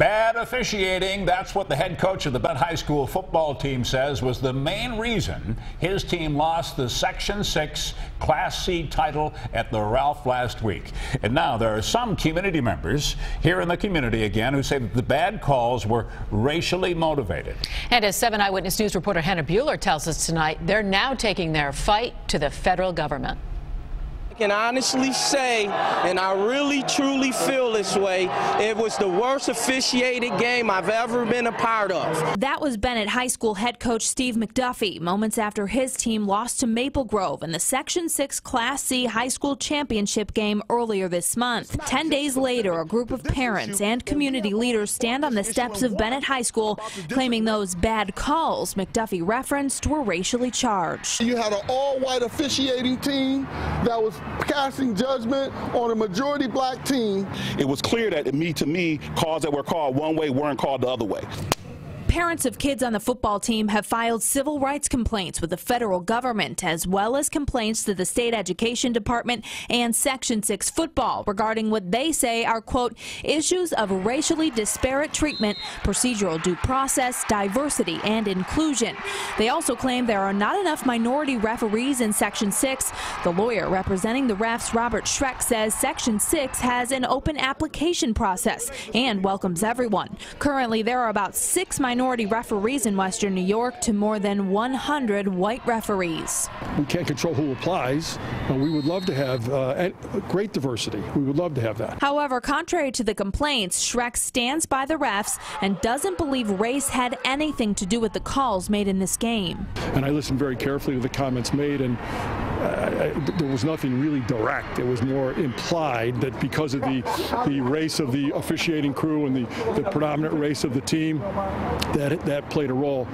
Bad officiating, that's what the head coach of the Bennett High School football team says was the main reason his team lost the Section 6 Class C title at the Ralph last week. And now there are some community members here in the community again who say that the bad calls were racially motivated. And as 7 Eyewitness News reporter Hannah Bueller tells us tonight, they're now taking their fight to the federal government. I can honestly say, and I really truly feel this way, it was the worst officiated game I've ever been a part of. That was Bennett High School head coach Steve McDuffie moments after his team lost to Maple Grove in the Section 6 Class C high school championship game earlier this month. 10 days later, a group of parents and community leaders stand on the steps of Bennett High School claiming those bad calls McDuffie referenced were racially charged. You had an all-white officiating team that was casting judgment on a majority black team. It was clear that to me, calls that were called one way weren't called the other way. Parents of kids on the football team have filed civil rights complaints with the federal government, as well as complaints to the state education department and Section 6 football regarding what they say are, quote, issues of racially disparate treatment, procedural due process, diversity, and inclusion. They also claim there are not enough minority referees in Section 6. The lawyer representing the refs, Robert Schreck, says Section 6 has an open application process and welcomes everyone. Currently, there are about 6 minority referees in Western New York to more than 100 white referees. We can't control who applies. We would love to have great diversity. We would love to have that. However, contrary to the complaints, Schreck stands by the refs and doesn't believe race had anything to do with the calls made in this game. And I listened very carefully to the comments made, and there was nothing really direct. It was more implied that because of the race of the officiating crew and the predominant race of the team, that played a role.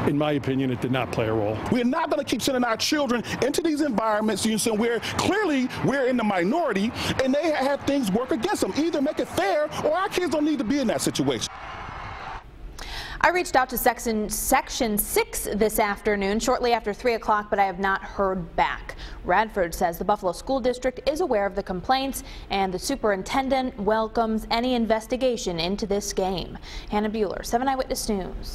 In my opinion, it did not play a role. We're not going to keep sending our children into these environments where clearly we're in the minority and they have things work against them. Either make it fair or our kids don't need to be in that situation. I reached out to Section 6 this afternoon, shortly after 3 o'clock, but I have not heard back. Radford says the Buffalo School District is aware of the complaints, and the superintendent welcomes any investigation into this game. Hannah Bueller, 7 Eyewitness News.